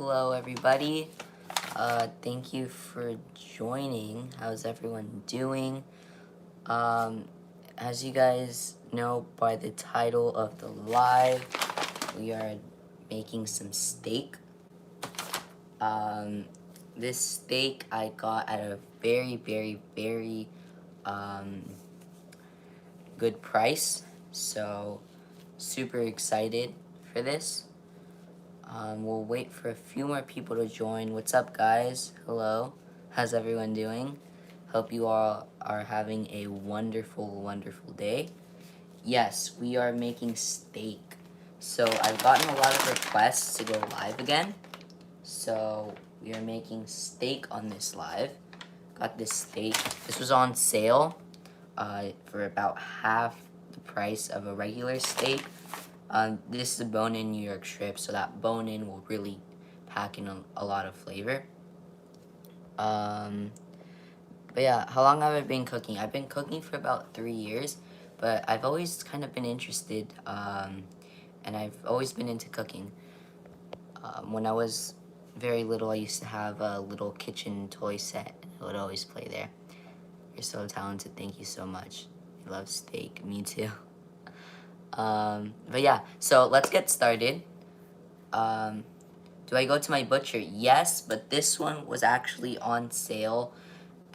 Hello everybody. Thank you for joining. How's everyone doing? As you guys know by the title of the live, we are making some steak. This steak I got at a very good price. So super excited for this. We'll wait for a few more people to join. What's up, guys? Hello. How's everyone doing? Hope you all are having a wonderful day. Yes, we are making steak. So I've gotten a lot of requests to go live again. So we are making steak on this live. Got this steak. This was on sale for about half the price of a regular steak. This is a bone-in New York strip, so that bone-in will really pack in a lot of flavor. But yeah, how long have I been cooking? I've been cooking for about 3 years, but I've always kind of been interested, and I've always been into cooking. When I was very little, I used to have a little kitchen toy set, and I would always play there. You're so talented, thank you so much. I love steak, me too. But yeah, so let's get started. Do I go to my butcher? Yes, but this one was actually on sale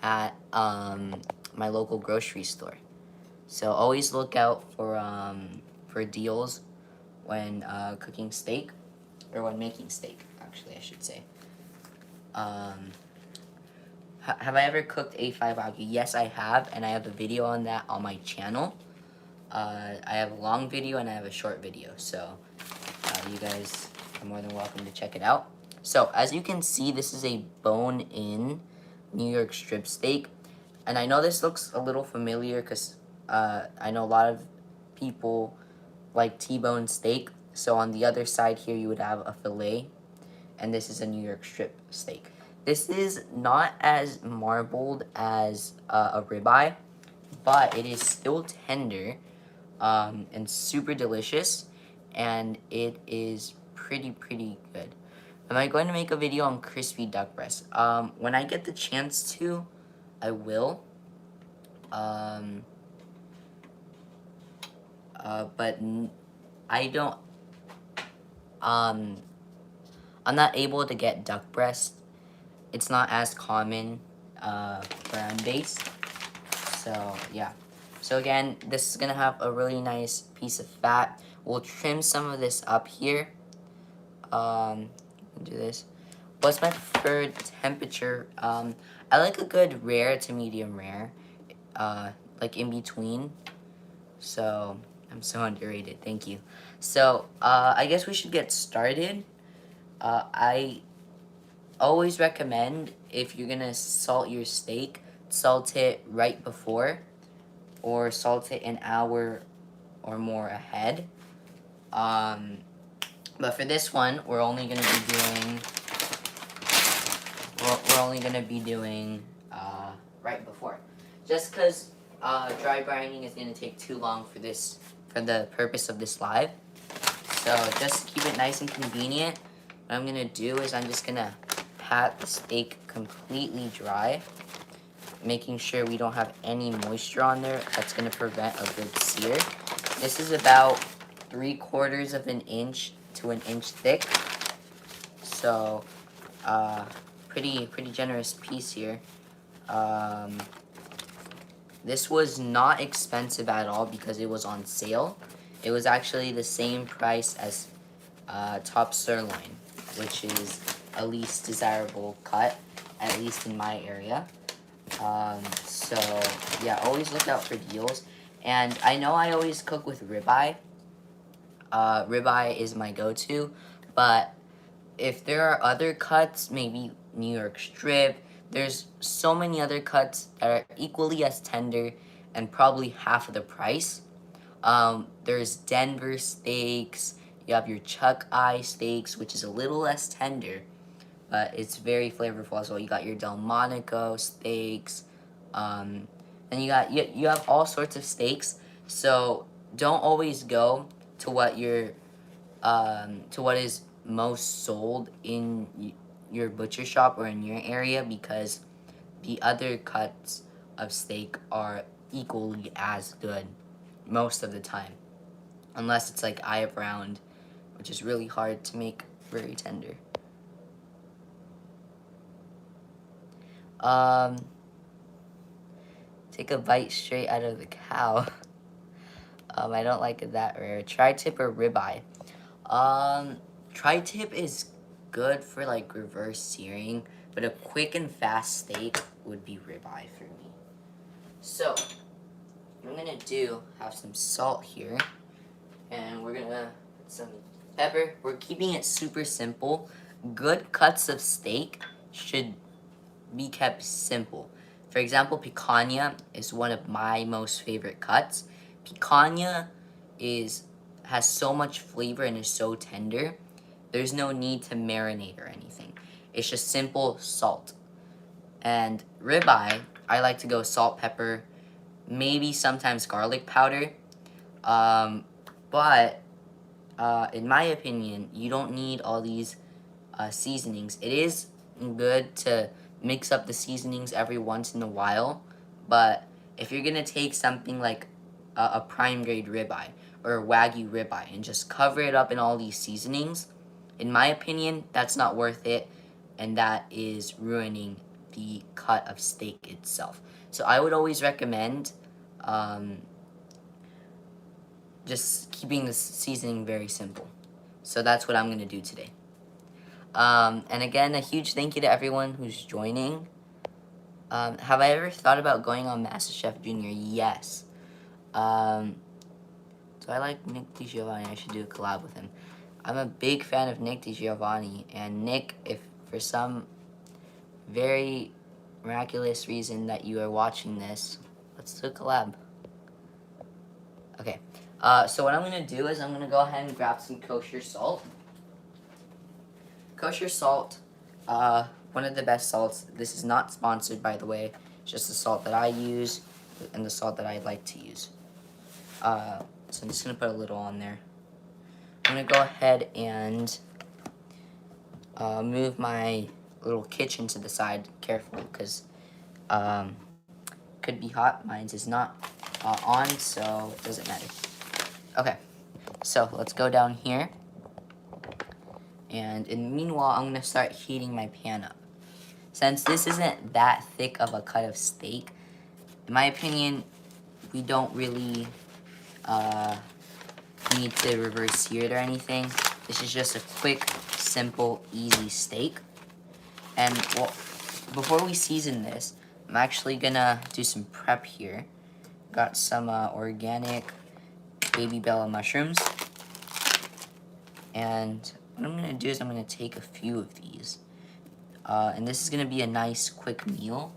at my local grocery store. So always look out for deals when cooking steak, or when making steak, actually I should say. Have I ever cooked A5 Wagyu? Yes, I have, and I have a video on that on my channel. I have a long video and I have a short video, so you guys are more than welcome to check it out. So as you can see, this is a bone-in New York strip steak, and I know this looks a little familiar because I know a lot of people like T-bone steak. So on the other side here you would have a fillet, and this is a New York strip steak. This is not as marbled as a ribeye, but it is still tender and super delicious, and it is pretty good. Am I going to make a video on crispy duck breast? When I get the chance to, I will. But I don't. I'm not able to get duck breast. It's not as common where I'm based. So yeah. So again, this is gonna have a really nice piece of fat. We'll trim some of this up here. Do this. What's my preferred temperature? I like a good rare to medium rare, like in between. So I'm so underrated. Thank you. So I guess we should get started. I always recommend, if you're gonna salt your steak, salt it right before, or salt it an hour or more ahead. But for this one, we're only gonna be doing right before, just because dry brining is gonna take too long for this, for the purpose of this live. So just to keep it nice and convenient, what I'm gonna do is I'm just gonna pat the steak completely dry, making sure we don't have any moisture on there. That's gonna prevent a good sear. This is about 3/4 of an inch to an inch thick. So pretty generous piece here. This was not expensive at all because it was on sale. It was actually the same price as top sirloin, which is a least desirable cut, at least in my area. So yeah, always look out for deals. And I know I always cook with ribeye. Ribeye is my go-to, but if there are other cuts, maybe New York strip, there's so many other cuts that are equally as tender and probably half of the price. There's Denver steaks, you have your Chuck Eye steaks, which is a little less tender, but it's very flavorful as well. You got your Delmonico steaks, and you have all sorts of steaks. So don't always go to what is most sold in your butcher shop or in your area, because the other cuts of steak are equally as good most of the time, unless it's like eye of round, which is really hard to make very tender. Take a bite straight out of the cow. I don't like it that rare. Tri-tip or ribeye? Tri-tip is good for like reverse searing, but a quick and fast steak would be ribeye for me. So, what I'm gonna do, have some salt here, and we're gonna put some pepper. We're keeping it super simple. Good cuts of steak should be kept simple. For example, picanha is one of my most favorite cuts. Picanha has so much flavor and is so tender. There's no need to marinate or anything. It's just simple salt. And ribeye, I like to go salt, pepper, maybe sometimes garlic powder. But in my opinion, you don't need all these seasonings. It is good to mix up the seasonings every once in a while, but if you're gonna take something like a prime grade ribeye or a Wagyu ribeye and just cover it up in all these seasonings, in my opinion, that's not worth it, and that is ruining the cut of steak itself. So I would always recommend just keeping the seasoning very simple. So that's what I'm gonna do today. And again, a huge thank you to everyone who's joining. Have I ever thought about going on MasterChef Junior? Yes. So I like Nick DiGiovanni. I should do a collab with him. I'm a big fan of Nick DiGiovanni. And Nick, if for some very miraculous reason that you are watching this, let's do a collab. Okay. So what I'm going to do is I'm going to go ahead and grab some kosher salt. Kosher salt, one of the best salts. This is not sponsored, by the way. It's just the salt that I use and the salt that I like to use. So I'm just going to put a little on there. I'm going to go ahead and move my little kitchen to the side. Careful, because could be hot. Mine is not on, so it doesn't matter. Okay, so let's go down here. And in the meanwhile, I'm going to start heating my pan up. Since this isn't that thick of a cut of steak, in my opinion, we don't really need to reverse sear it or anything. This is just a quick, simple, easy steak. And well, before we season this, I'm actually going to do some prep here. Got some organic baby bella mushrooms. And what I'm going to do is I'm going to take a few of these. And this is going to be a nice, quick meal.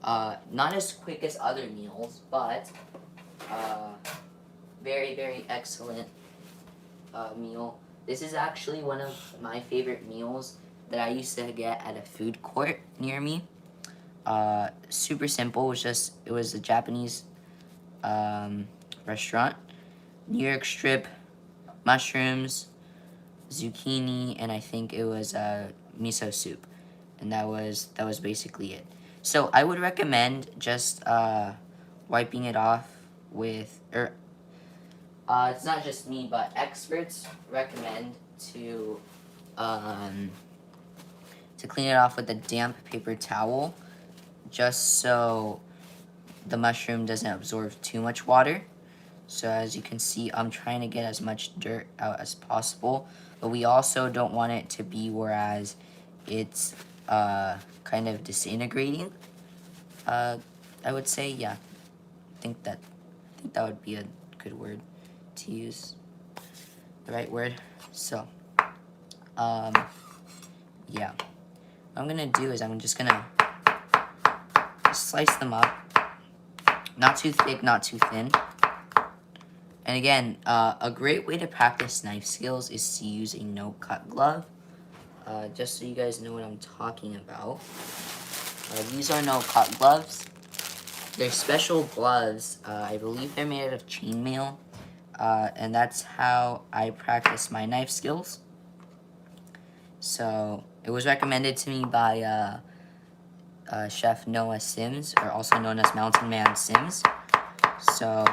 Not as quick as other meals, but very, very excellent meal. This is actually one of my favorite meals that I used to get at a food court near me. Super simple. It was a Japanese restaurant. New York strip, mushrooms, zucchini, and I think it was miso soup, and that was basically it. So I would recommend just wiping it off with, it's not just me, but experts recommend to clean it off with a damp paper towel, just so the mushroom doesn't absorb too much water. So as you can see, I'm trying to get as much dirt out as possible, but we also don't want it to be whereas it's kind of disintegrating. I would say, yeah. I think that would be a good word to use. The right word. So, yeah. What I'm gonna do is I'm just gonna slice them up. Not too thick, not too thin. And again, a great way to practice knife skills is to use a no-cut glove. Just so you guys know what I'm talking about. These are no-cut gloves. They're special gloves. I believe they're made out of chainmail. And that's how I practice my knife skills. So it was recommended to me by Chef Noah Sims, or also known as Mountain Man Sims. So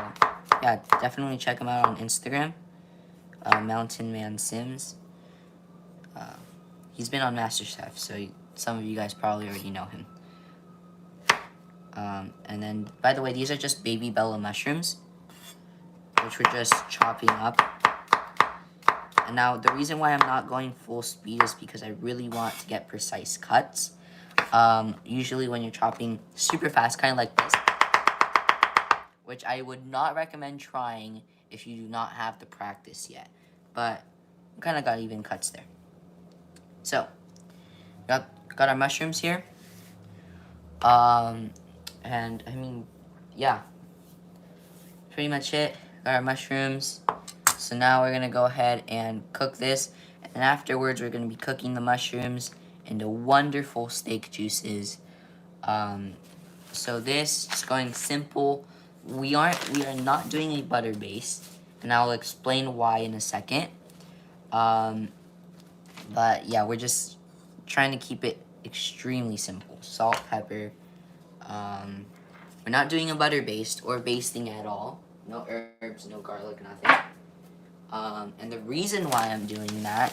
yeah, definitely check him out on Instagram, Mountain Man Sims. He's been on MasterChef, so some of you guys probably already know him. And then, by the way, these are just baby Bella mushrooms, which we're just chopping up. And now, the reason why I'm not going full speed is because I really want to get precise cuts. Usually when you're chopping super fast, kind of like this, which I would not recommend trying if you do not have the practice yet. But we kind of got even cuts there. So, got our mushrooms here. And I mean, yeah, pretty much it. Got our mushrooms. So now we're gonna go ahead and cook this, and afterwards we're gonna be cooking the mushrooms into wonderful steak juices. So this is going simple. We are not doing a butter base, and I'll explain why in a second. But yeah, we're just trying to keep it extremely simple. Salt, pepper. We're not doing a butter based or basting at all. No herbs, no garlic, nothing. And the reason why I'm doing that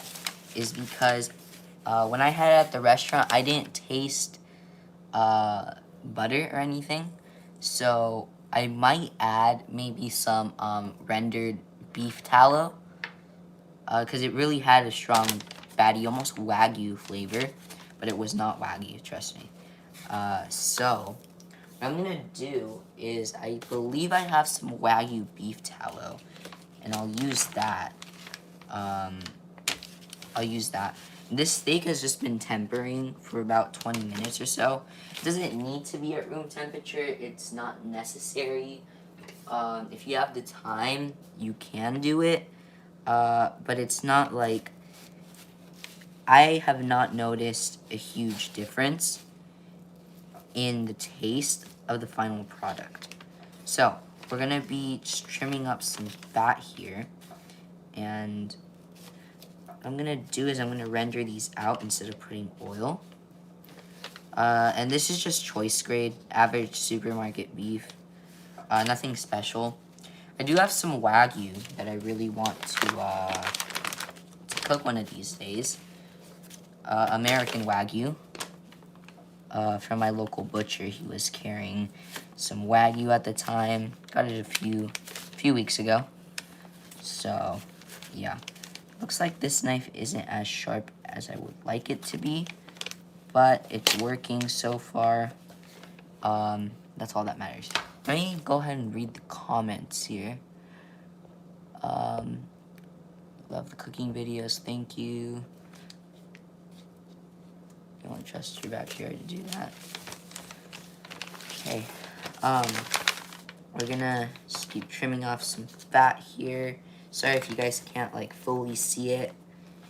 is because when I had it at the restaurant, I didn't taste butter or anything. So I might add maybe some rendered beef tallow, because it really had a strong fatty, almost Wagyu flavor, but it was not Wagyu, trust me. So what I'm gonna do is, I believe I have some Wagyu beef tallow, and I'll use that. This steak has just been tempering for about 20 minutes or so. It doesn't need to be at room temperature. It's not necessary. If you have the time, you can do it. But it's not like... I have not noticed a huge difference in the taste of the final product. So, we're going to be just trimming up some fat here. And what I'm going to do is I'm going to render these out instead of putting oil. And this is just choice grade, average supermarket beef. Nothing special. I do have some Wagyu that I really want to cook one of these days. American Wagyu. From my local butcher. He was carrying some Wagyu at the time. Got it a few weeks ago. So, yeah. Looks like this knife isn't as sharp as I would like it to be, but it's working so far. That's all that matters. Let me go ahead and read the comments here. Love the cooking videos. Thank you. You don't trust your bacteria to do that. Okay. We're gonna just keep trimming off some fat here. Sorry if you guys can't like fully see it.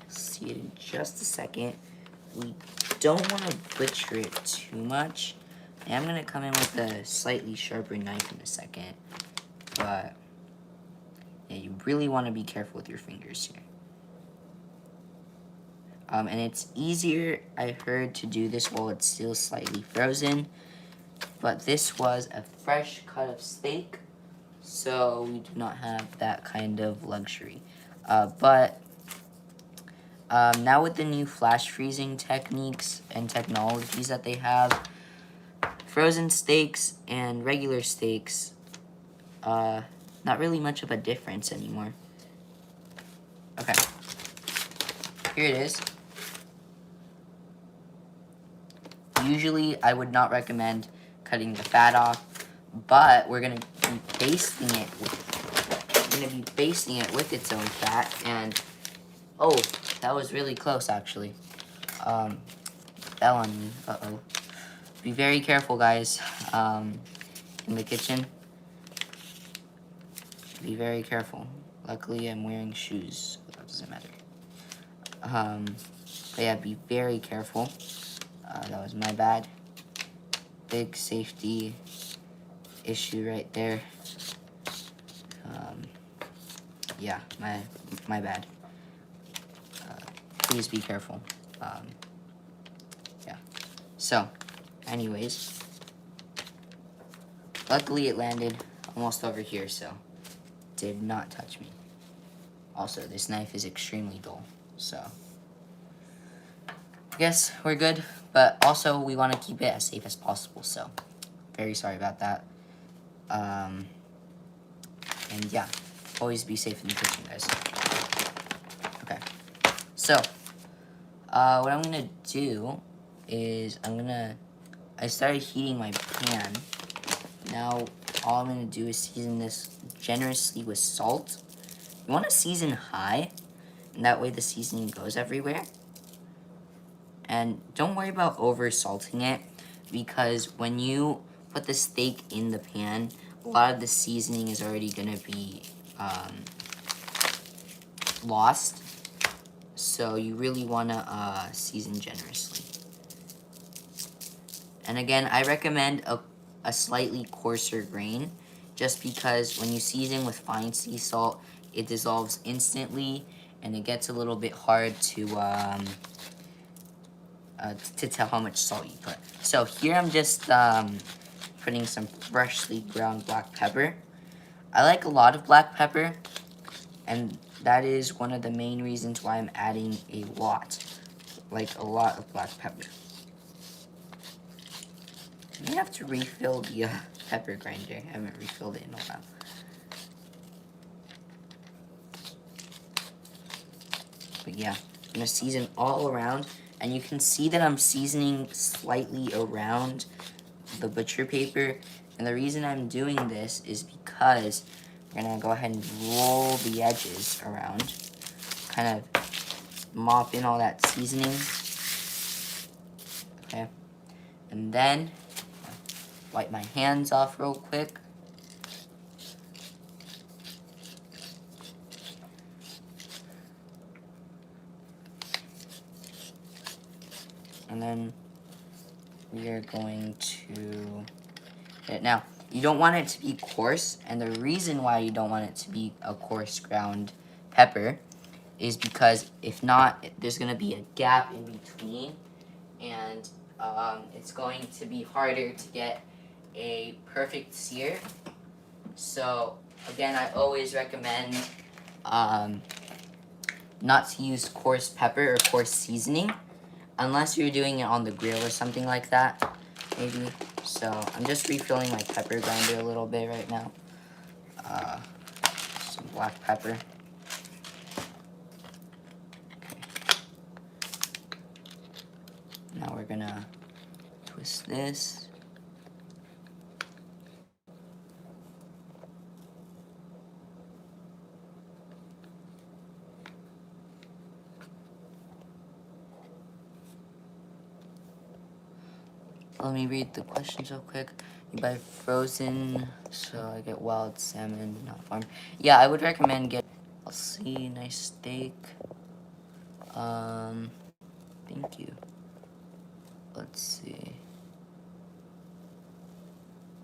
See it in just a second. We don't want to butcher it too much. And I'm gonna come in with a slightly sharper knife in a second. But yeah, you really want to be careful with your fingers here. And it's easier, I heard, to do this while it's still slightly frozen. But this was a fresh cut of steak, so we do not have that kind of luxury. But now with the new flash freezing techniques and technologies that they have, frozen steaks and regular steaks, not really much of a difference anymore. Okay, here it is. Usually, I would not recommend cutting the fat off, but we're gonna be basting it with its own fat. And oh, that was really close actually. Fell on me. Uh-oh. Be very careful, guys. In the kitchen. Be very careful. Luckily, I'm wearing shoes, so that doesn't matter. But yeah, be very careful. That was my bad. Big safety issue right there. Yeah, my bad. Please be careful. Yeah. So, anyways, luckily it landed almost over here, so did not touch me. Also, this knife is extremely dull, so I guess we're good, but also we want to keep it as safe as possible, so very sorry about that. And yeah, always be safe in the kitchen, guys. Okay, so what I'm gonna do is I started heating my pan. Now all I'm gonna do is season this generously with salt. You want to season high, and that way the seasoning goes everywhere. And don't worry about over salting it, because when you put the steak in the pan, a lot of the seasoning is already gonna be lost. So you really wanna season generously. And again, I recommend a slightly coarser grain, just because when you season with fine sea salt, it dissolves instantly, and it gets a little bit hard to tell how much salt you put. So here I'm just putting some freshly ground black pepper. I like a lot of black pepper, and that is one of the main reasons why I'm adding a lot of black pepper. I have to refill the pepper grinder. I haven't refilled it in a while. But yeah, I'm gonna season all around, and you can see that I'm seasoning slightly around the butcher paper. And the reason I'm doing this is because we're gonna go ahead and roll the edges around, kind of mop in all that seasoning. Okay, and then wipe my hands off real quick. And then we are going to now, you don't want it to be coarse, and the reason why you don't want it to be a coarse ground pepper is because if not, there's going to be a gap in between, and it's going to be harder to get a perfect sear. So again, I always recommend not to use coarse pepper or coarse seasoning unless you're doing it on the grill or something like that, maybe. So I'm just refilling my pepper grinder a little bit right now. Some black pepper. Okay. Now we're gonna twist this. Let me read the questions real quick. You buy frozen, so I get wild salmon, not farm. Yeah, I would recommend get. Let's see, nice steak. Thank you. Let's see.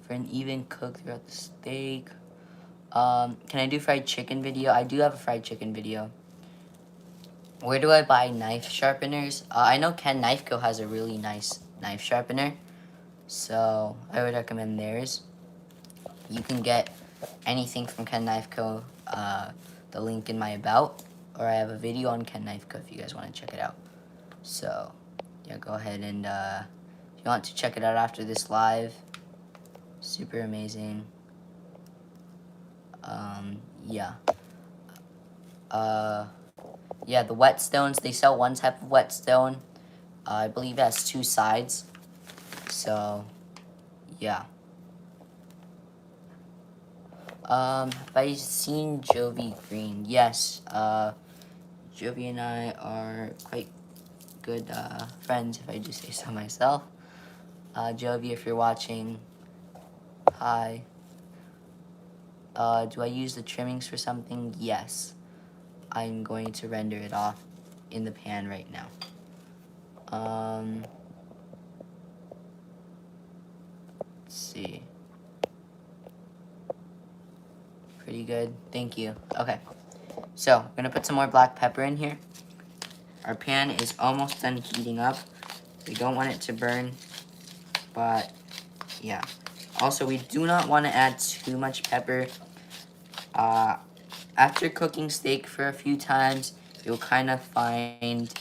For an even cook throughout the steak. Can I do fried chicken video? I do have a fried chicken video. Where do I buy knife sharpeners? I know Ken Knife Co. has a really nice knife sharpener, so I would recommend theirs. You can get anything from Ken Knife Co. The link in my about, or I have a video on Ken Knife Co. if you guys want to check it out. So, yeah, go ahead and if you want to check it out after this live, super amazing. Yeah. Yeah, the whetstones, they sell one type of whetstone. I believe it has two sides. So, yeah. Have I seen Jovi Green? Yes. Jovi and I are quite good friends, if I do say so myself. Jovi, if you're watching, hi. Do I use the trimmings for something? Yes. I'm going to render it off in the pan right now. Let's see. Pretty good. Thank you. Okay. So, I'm going to put some more black pepper in here. Our pan is almost done heating up. We don't want it to burn, but yeah. Also, we do not want to add too much pepper. After cooking steak for a few times, you'll kind of find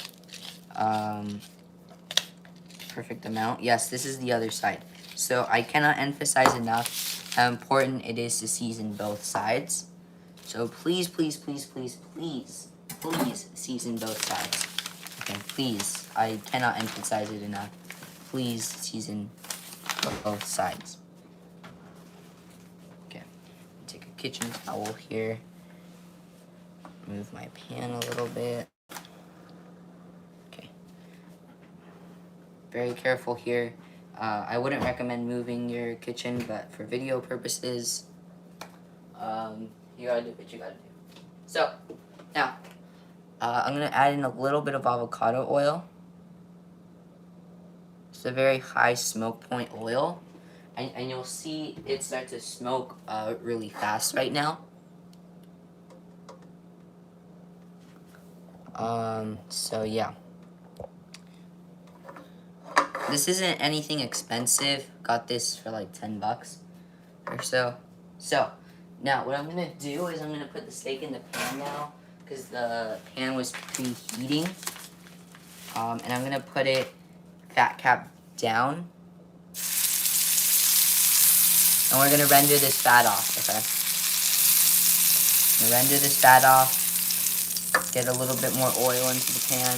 perfect amount. Yes, this is the other side. So I cannot emphasize enough how important it is to season both sides. So please, please, please, please, please, please season both sides. Okay, please. I cannot emphasize it enough. Please season both sides. Okay, take a kitchen towel here. Move my pan a little bit. Okay. Very careful here. I wouldn't recommend moving your kitchen, but for video purposes, you gotta do what you gotta do. So, now, I'm gonna add in a little bit of avocado oil. It's a very high smoke point oil, and you'll see it start to smoke really fast right now. So yeah. This isn't anything expensive. Got this for like 10 bucks or so. So, now what I'm gonna do is I'm gonna put the steak in the pan now, because the pan was preheating. And I'm gonna put it fat cap down. And we're gonna render this fat off, okay? I'm gonna render this fat off. Get a little bit more oil into the pan.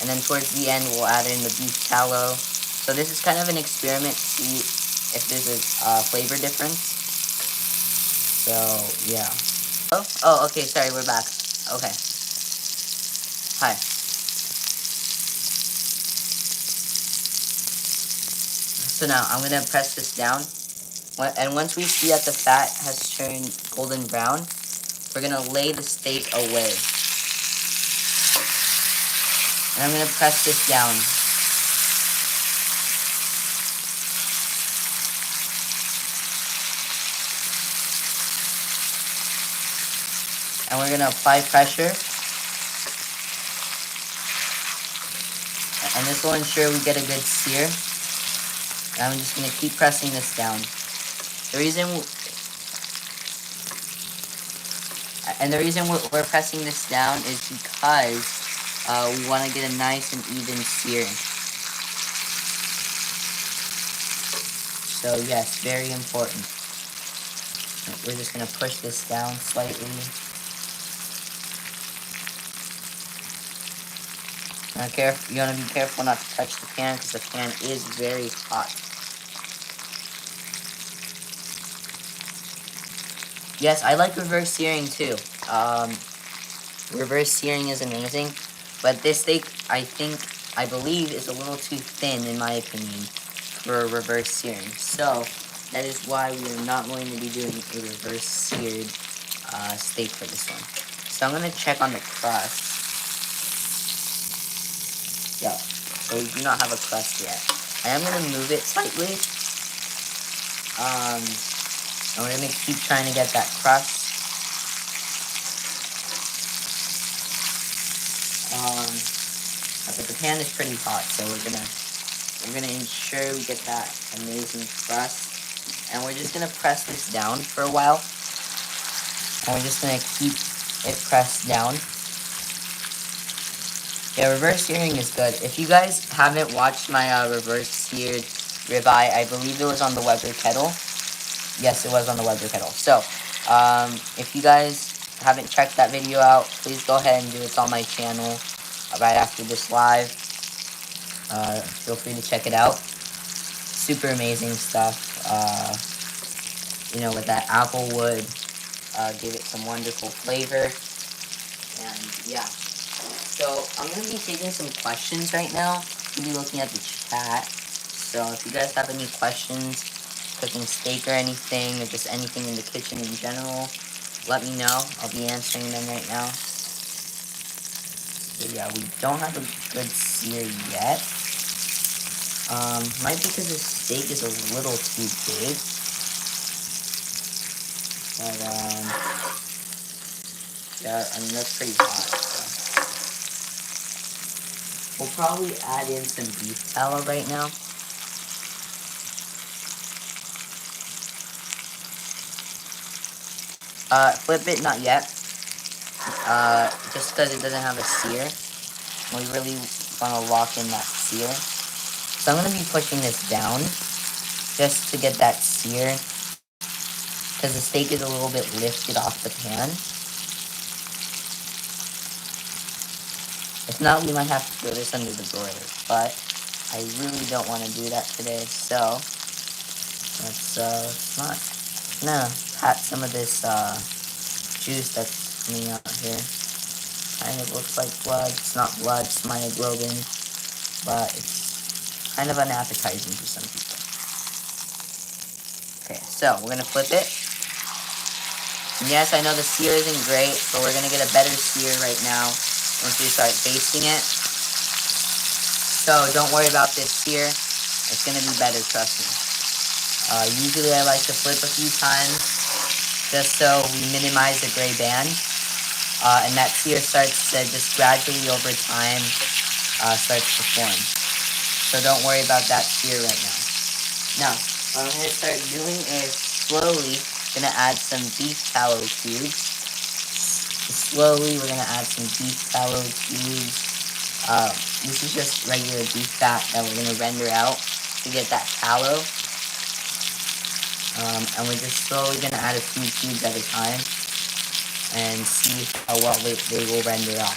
And then towards the end, we'll add in the beef tallow. So this is kind of an experiment to see if there's a flavor difference. So, yeah. Oh, okay, sorry, we're back. Okay. Hi. So now, I'm gonna press this down. And once we see that the fat has turned golden brown, we're gonna lay the steak away. And I'm gonna press this down. And we're gonna apply pressure. And this will ensure we get a good sear. And I'm just gonna keep pressing this down. The reason we're pressing this down is because we want to get a nice and even sear. So yes, very important. We're just going to push this down slightly. You want to be careful not to touch the pan, because the pan is very hot. Yes, I like reverse searing too. Reverse searing is amazing, but this steak, I believe, is a little too thin, in my opinion, for reverse searing. So, that is why we are not going to be doing a reverse seared steak for this one. So I'm going to check on the crust. Yeah, so we do not have a crust yet. I am going to move it slightly. And we're going to keep trying to get that crust. But the pan is pretty hot, so we're gonna ensure we get that amazing crust. And we're just gonna press this down for a while. And we're just gonna keep it pressed down. Yeah, reverse searing is good. If you guys haven't watched my reverse seared ribeye, I believe it was on the Weber kettle. Yes, it was on the Weber kettle. So, if you guys haven't checked that video out, please go ahead and do it. It's on my channel right after this live. Feel free to check it out. Super amazing stuff. With that apple wood, give it some wonderful flavor. And yeah. So I'm going to be taking some questions right now. I'll be looking at the chat. So if you guys have any questions, cooking steak or anything, or just anything in the kitchen in general, let me know. I'll be answering them right now. So yeah, we don't have a good sear yet. Might be because the steak is a little too big. But, yeah, I mean, that's pretty hot, so. We'll probably add in some beef tallow right now. Flip it, not yet. Just because it doesn't have a sear. We really want to lock in that sear. So I'm going to be pushing this down just to get that sear, because the steak is a little bit lifted off the pan. If not, we might have to throw this under the broiler, but I really don't want to do that today, so let's not pat some of this juice that's coming out here. Kind of looks like blood. It's not blood, it's myoglobin, but it's kind of unappetizing to some people. Okay, so we're gonna flip it. And yes, I know the sear isn't great, but we're gonna get a better sear right now once we start basting it. So don't worry about this sear. It's gonna be better, trust me. Usually I like to flip a few times just so we minimize the gray band. And that sear starts to just gradually over time starts to form. So don't worry about that sear right now. Now, what I'm going to start doing is slowly going to add some beef tallow cubes. Slowly we're going to add some beef tallow cubes. This is just regular beef fat that we're going to render out to get that tallow. And we're just slowly going to add a few cubes at a time and see how well they will render out.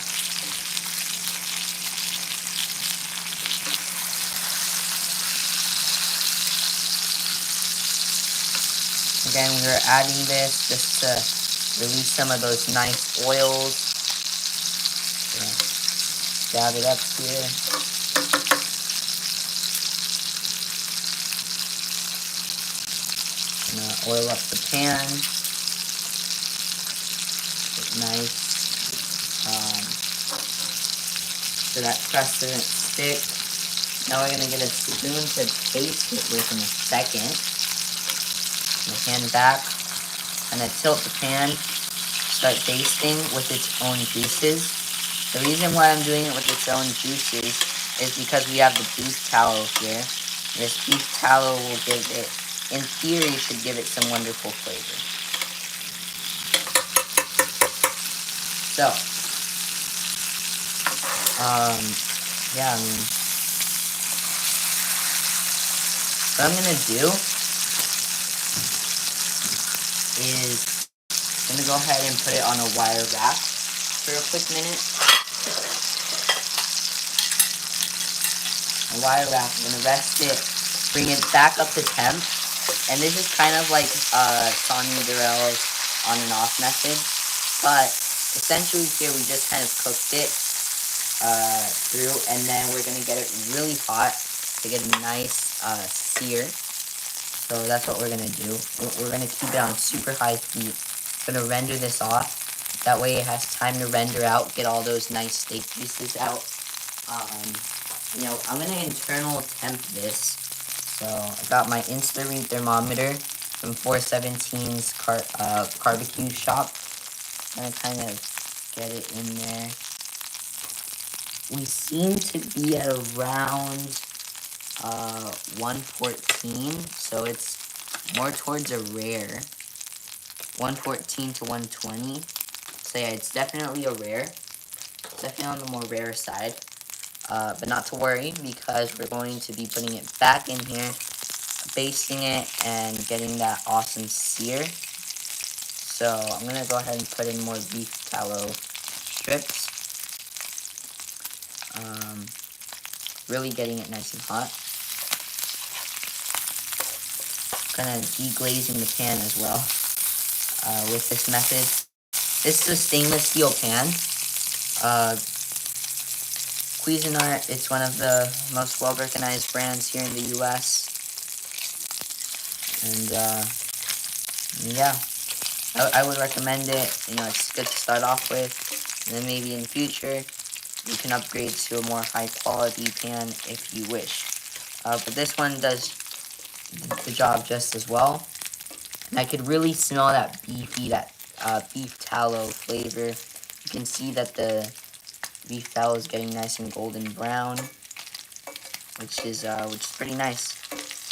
Again, we're adding this just to release some of those nice oils. So, dab it up here. Oil up the pan. Nice. So that crust doesn't stick. Now we're gonna get a spoon to taste it with in a second. The pan back. And then tilt the pan. Start basting with its own juices. The reason why I'm doing it with its own juices is because we have the beef tallow here. This beef tallow will give it, in theory, should give it some wonderful flavor. So, yeah, what I'm gonna do is I'm gonna go ahead and put it on a wire rack for a quick minute. A wire rack, I'm gonna rest it, bring it back up to temp, and this is kind of like Sonia Durrell's on and off method, but essentially here we just kind of cooked it through, and then we're gonna get it really hot to get a nice sear. So that's what we're gonna do. We're gonna keep it on super high heat. Gonna render this off. That way it has time to render out, get all those nice steak pieces out. I'm gonna internal temp this. So I got my Insta-Read thermometer from 417's barbecue shop. I'm gonna kind of get it in there. We seem to be at around 114, so it's more towards a rare. 114 to 120. So yeah, it's definitely a rare. It's definitely on the more rare side. But not to worry, because we're going to be putting it back in here, basting it, and getting that awesome sear. So I'm going to go ahead and put in more beef tallow strips. Really getting it nice and hot. Kind of deglazing the pan as well with this method. This is a stainless steel pan. Cuisinart, it's one of the most well-recognized brands here in the US. And yeah, I would recommend it. It's good to start off with, and then maybe in the future you can upgrade to a more high-quality pan if you wish. But this one does the job just as well. And I could really smell that beefy, that beef tallow flavor. You can see that the beef tallow is getting nice and golden brown, which is pretty nice.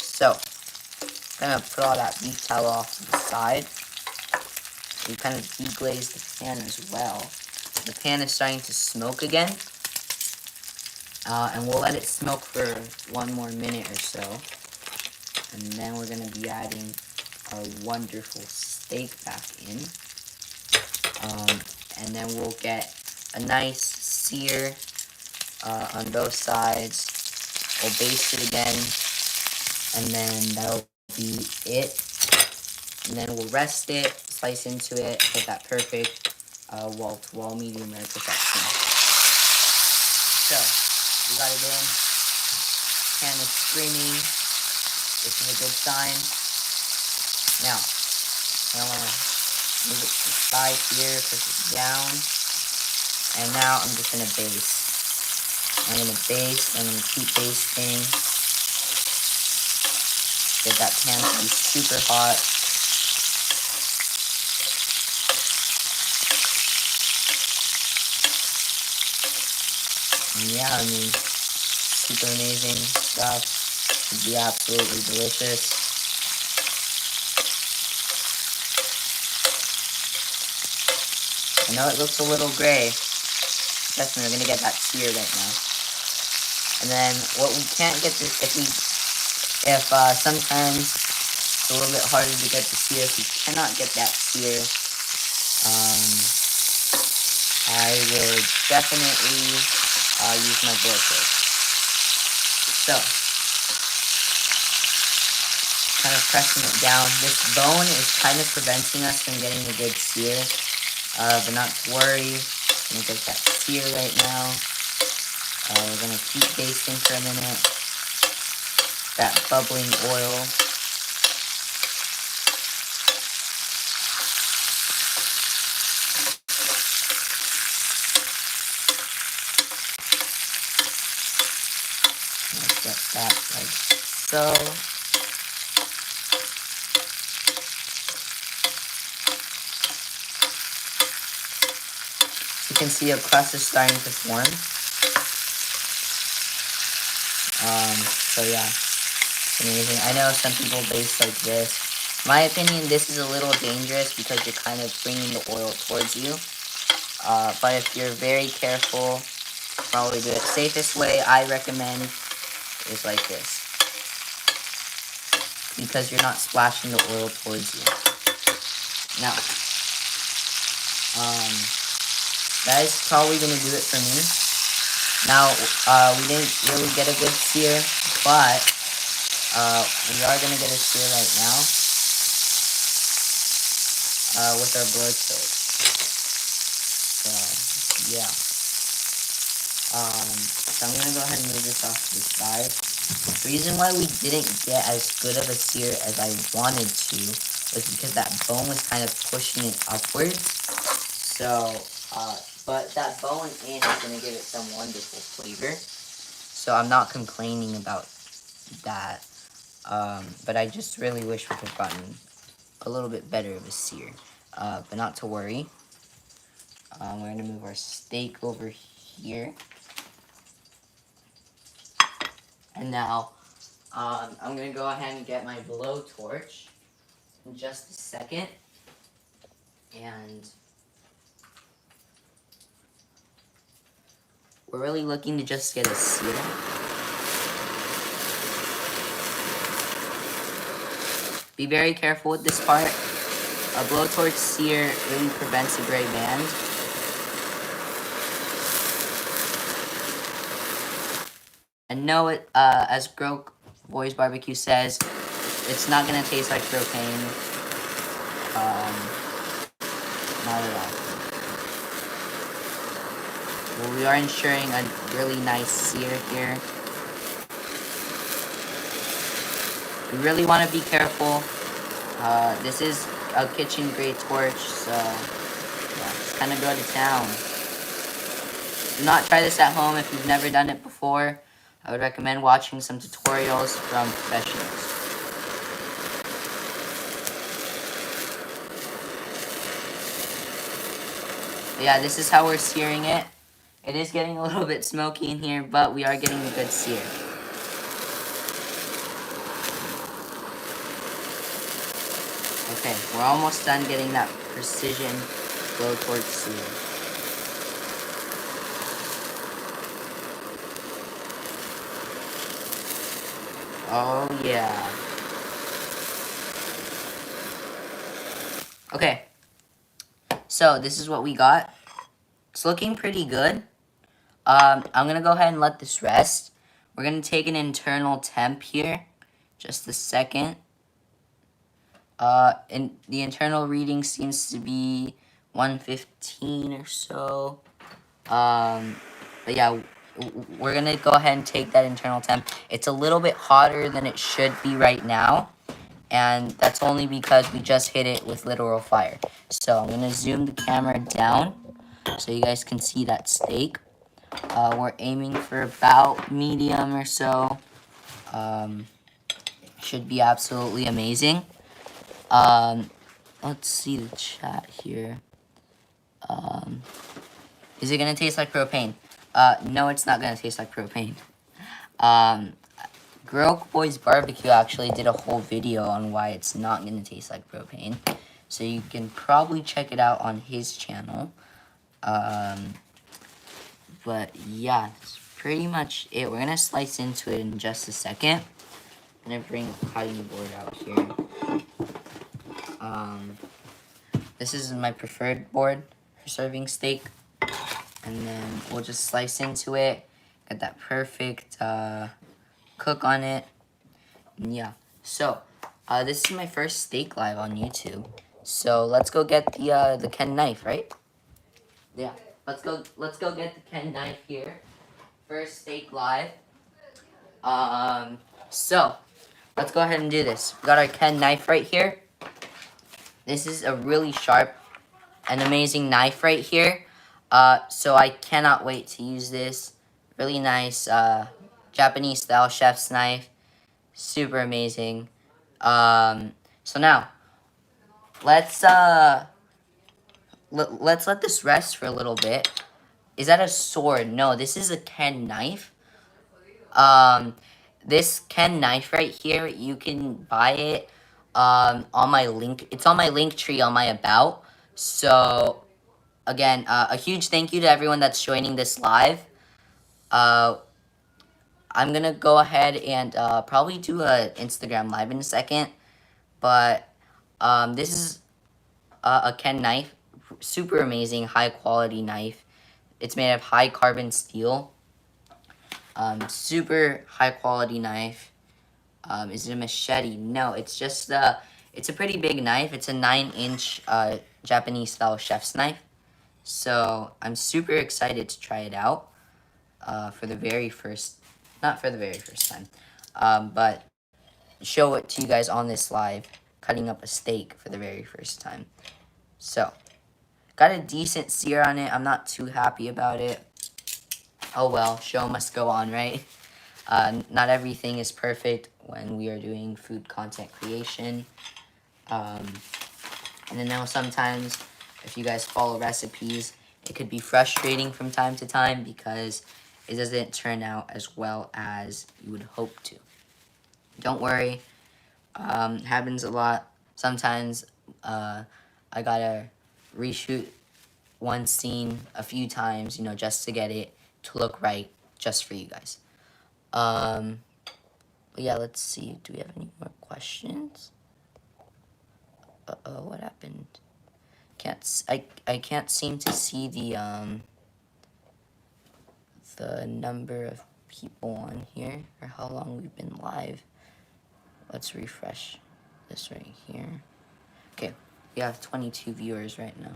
So, I'm gonna put all that beef tallow off to the side. We kind of deglaze the pan as well. The pan is starting to smoke again. And we'll let it smoke for 1 more minute or so. And then we're going to be adding our wonderful steak back in. And then we'll get a nice sear on both sides. We'll baste it again. And then that'll be it. And then we'll rest it, slice into it, get that perfect wall-to-wall medium rare perfection. So, we got it in. Pan is screaming, which is a good sign. Now, I want to move it to the side here, push it down. And now I'm just going to baste. I'm going to baste, I'm going to keep basting. Get that pan to be super hot. And yeah, I mean, super amazing stuff. It'd be absolutely delicious. I know it looks a little gray. Trust me, we're gonna get that sear right now. And then what we can't get this, if sometimes it's a little bit harder to get the sear, if we cannot get that sear, I would definitely use my blowtorch. So, kind of pressing it down. This bone is kind of preventing us from getting a good sear, but not to worry. I'm gonna get that sear right now. We're gonna keep basting for a minute. That bubbling oil. Let's get that like so. You can see a crust is starting to form. So yeah, it's amazing. I know some people baste like this. In my opinion, this is a little dangerous because you're kind of bringing the oil towards you. But if you're very careful, probably do it. Safest way I recommend is like this, because you're not splashing the oil towards you. Now, that is probably going to do it for me. Now, we didn't really get a good sear, but we are going to get a sear right now with our blowtorch. So, yeah. So I'm going to go ahead and move this off to the side. The reason why we didn't get as good of a sear as I wanted to was because that bone was kind of pushing it upwards. So, but that bone in is going to give it some wonderful flavor. So I'm not complaining about that. But I just really wish we could have gotten a little bit better of a sear. But not to worry. We're going to move our steak over here. And now, I'm going to go ahead and get my blowtorch in just a second. And we're really looking to just get a sear. Be very careful with this part. A blowtorch sear really prevents a gray band. And know it, as Grow Boys Barbecue says, it's not going to taste like propane. Not at all. Well, we are ensuring a really nice sear here. You really want to be careful. This is a kitchen grade torch, so yeah, just kind of go to town. Do not try this at home if you've never done it before. I would recommend watching some tutorials from professionals. But yeah, this is how we're searing it. It is getting a little bit smoky in here, but we are getting a good sear. Okay, we're almost done getting that precision blowtorch sear. Oh yeah. Okay, so this is what we got. It's looking pretty good. I'm gonna go ahead and let this rest. We're gonna take an internal temp here. Just a second. And the internal reading seems to be 115 or so. But yeah, we're gonna go ahead and take that internal temp. It's a little bit hotter than it should be right now, and that's only because we just hit it with literal fire. So I'm gonna zoom the camera down so you guys can see that steak. We're aiming for about medium or so. Should be absolutely amazing. Let's see the chat here. Is it gonna taste like propane? No, it's not gonna taste like propane. Grill Boys Barbecue actually did a whole video on why it's not gonna taste like propane. So you can probably check it out on his channel. But yeah, that's pretty much it. We're gonna slice into it in just a second. I'm gonna bring a cutting board out here. This is my preferred board for serving steak. And then we'll just slice into it. Get that perfect cook on it. And yeah. So, this is my first steak live on YouTube. So let's go get the Ken knife, right? Yeah. Let's go get the Ken knife here. First steak live. So let's go ahead and do this. We got our Ken knife right here. This is a really sharp and amazing knife right here. So I cannot wait to use this. Really nice Japanese style chef's knife. Super amazing. So now let's let this rest for a little bit. Is that a sword? No, this is a Ken knife. This Ken knife right here, you can buy it on my link. It's on my link tree on my about. So again, a huge thank you to everyone that's joining this live. I'm gonna go ahead and probably do an Instagram live in a second. But this is a Ken knife. Super amazing, high quality knife. It's made of high carbon steel. Super high quality knife. Is it a machete? No, it's just it's a pretty big knife. It's a 9-inch Japanese style chef's knife. So I'm super excited to try it out for the very first, not for the very first time, but show it to you guys on this live, cutting up a steak for the very first time. So, got a decent sear on it. I'm not too happy about it. Oh well, show must go on, right? Not everything is perfect when we are doing food content creation. And then now sometimes, if you guys follow recipes, it could be frustrating from time to time because it doesn't turn out as well as you would hope to. Don't worry, happens a lot. Sometimes I gotta reshoot one scene a few times, you know, just to get it to look right, just for you guys. But yeah, let's see. Do we have any more questions? Uh-oh, what happened? I can't seem to see the number of people on here or how long we've been live. Let's refresh this right here. Okay, we have 22 viewers right now.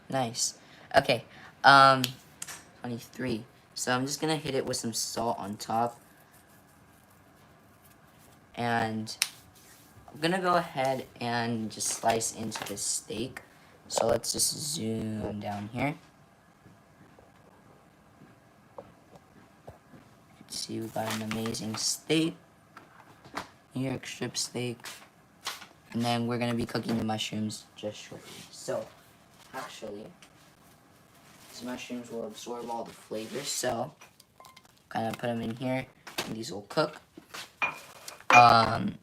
Nice. Okay, 23. So I'm just gonna hit it with some salt on top. And I'm gonna go ahead and just slice into this steak. So let's just zoom down here. See, we got an amazing steak, New York strip steak, and then we're gonna be cooking the mushrooms just shortly. So, actually, These mushrooms will absorb all the flavors, so kind of put them in here, and these will cook. And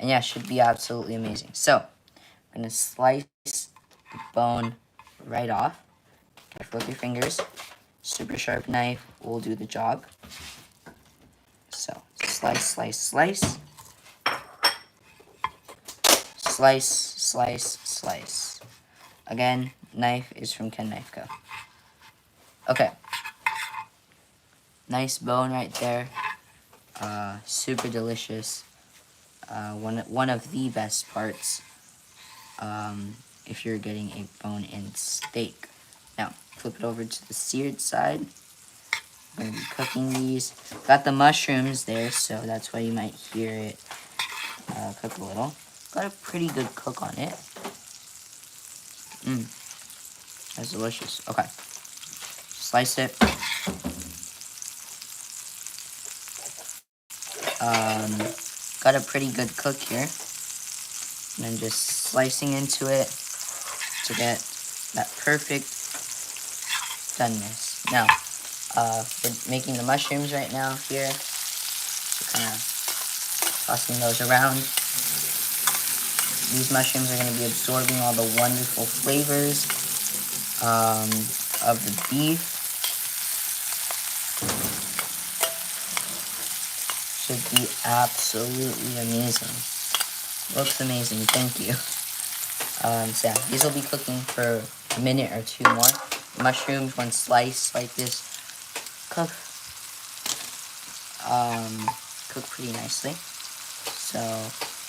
yeah, should be absolutely amazing. So, I'm gonna slice the bone right off. Careful with your fingers. Super sharp knife will do the job. So, slice, slice, slice. Slice, slice, slice. Again, knife is from Ken Knife Co. Okay. Nice bone right there. Super delicious. One of the best parts if you're getting a bone-in steak. Now, flip it over to the seared side. I'm going to be cooking these. Got the mushrooms there, so that's why you might hear it cook a little. Got a pretty good cook on it. That's delicious. Okay. Slice it. Got a pretty good cook here. And then just slicing into it to get that perfect doneness. Now, we're making the mushrooms right now here. So kind of tossing those around. These mushrooms are going to be absorbing all the wonderful flavors of the beef. Should be absolutely amazing. Looks amazing, thank you. So yeah, these will be cooking for a minute or two more. Mushrooms, when sliced like this, cook pretty nicely. So,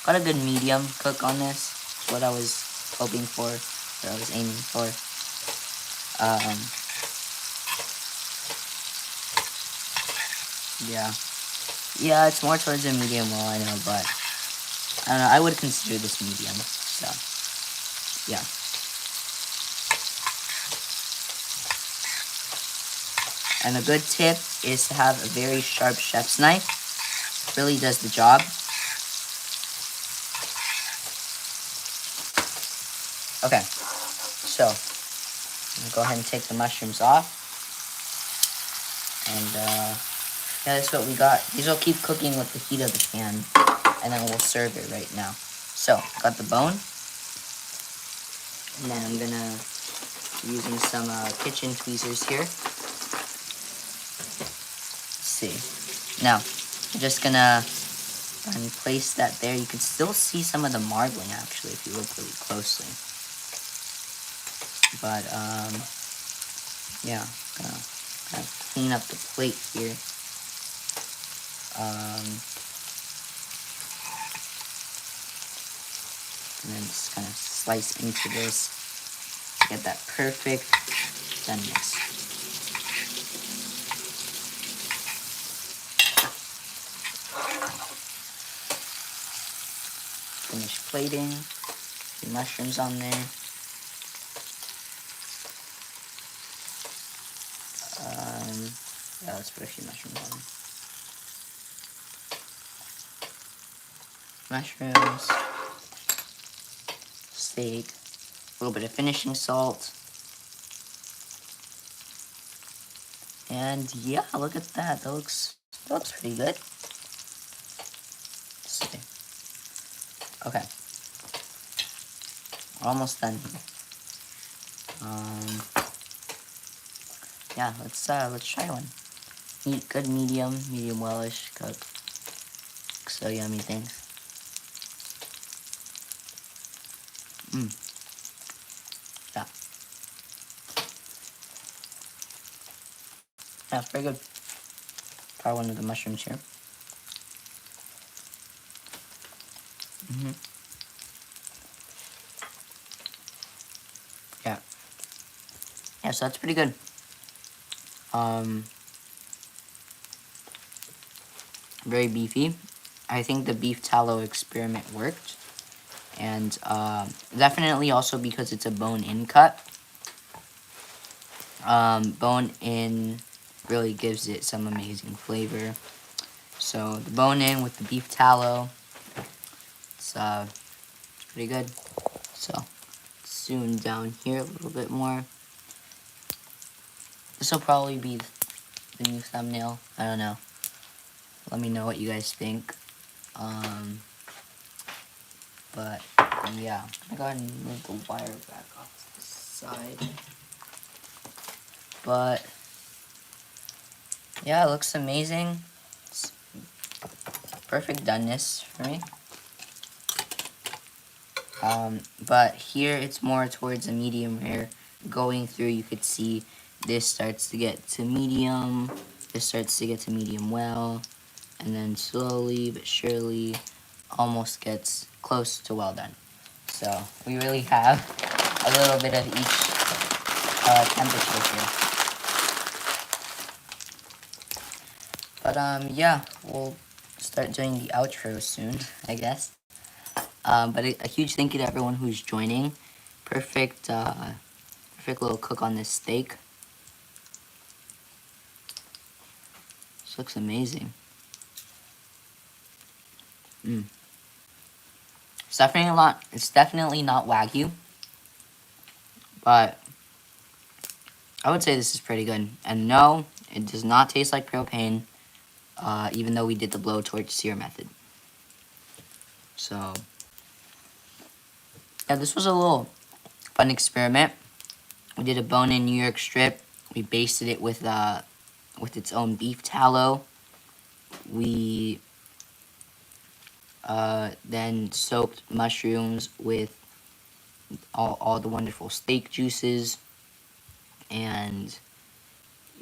got a good medium cook on this. That's what I was hoping for, what I was aiming for. Yeah, it's more towards a medium well, I know, but I don't know, I would consider this medium, so, yeah. And a good tip is to have a very sharp chef's knife. It really does the job. Okay, so, I'm gonna go ahead and take the mushrooms off. And, yeah, that's what we got. These will keep cooking with the heat of the pan, and then we'll serve it right now. So, got the bone, and then I'm gonna be using some kitchen tweezers here. Let's see. Now, I'm just gonna place that there. You can still see some of the marbling, actually, if you look really closely. But, yeah, gonna kind of clean up the plate here. And then just kind of slice into this to get that perfect doneness. Finish plating. The mushrooms on there. Yeah, let's put a few mushrooms on. Mushrooms. Steak. A little bit of finishing salt. And yeah, look at that. That looks pretty good. Let's see. Okay. We're almost done here. Yeah, let's try one. Good medium wellish cook. So yummy, thanks. Yeah. Yeah, it's very good. Try one of the mushrooms here. Yeah. Yeah, so that's pretty good. Very beefy. I think the beef tallow experiment worked. And definitely also because it's a bone-in cut. Bone-in really gives it some amazing flavor. So the bone-in with the beef tallow, it's pretty good. So zoom down here a little bit more. This will probably be the new thumbnail. I don't know. Let me know what you guys think. But yeah, I'm gonna go ahead and move the wire back off to the side. But yeah, it looks amazing. It's perfect doneness for me. But here it's more towards a medium rare. Going through, you could see this starts to get to medium. This starts to get to medium well, and then slowly but surely, almost gets close to well done. So we really have a little bit of each temperature here. But yeah, we'll start doing the outro soon, I guess. But a huge thank you to everyone who's joining. Perfect, perfect little cook on this steak. This looks amazing. It's definitely not Wagyu, but I would say this is pretty good. And no, it does not taste like propane, even though we did the blowtorch sear method. So yeah, this was a little fun experiment. We did a bone-in New York strip. We basted it with its own beef tallow. We then soaked mushrooms with all the wonderful steak juices. And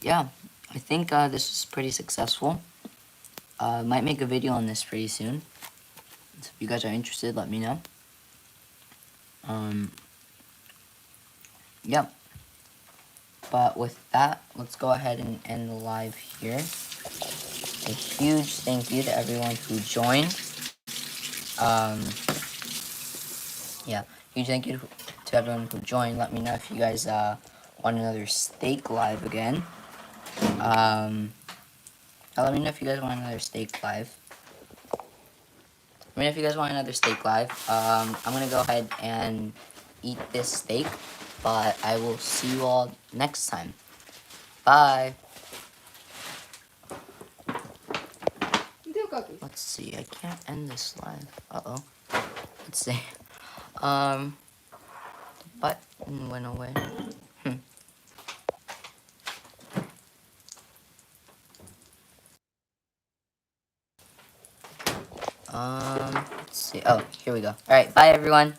yeah, I think this was pretty successful. Might make a video on this pretty soon. So if you guys are interested, let me know. Yep. But with that, let's go ahead and end the live here. A huge thank you to everyone who joined. Yeah, huge thank you to everyone who joined. Let me know if you guys want another steak live again. Let me know if you guys want another steak live. Let me know if you guys want another steak live. I'm gonna go ahead and eat this steak, but I will see you all next time. Bye. Let's see. I can't end this live. Uh-oh. Let's see. The button went away. Let's see. Oh, here we go. Alright, bye everyone.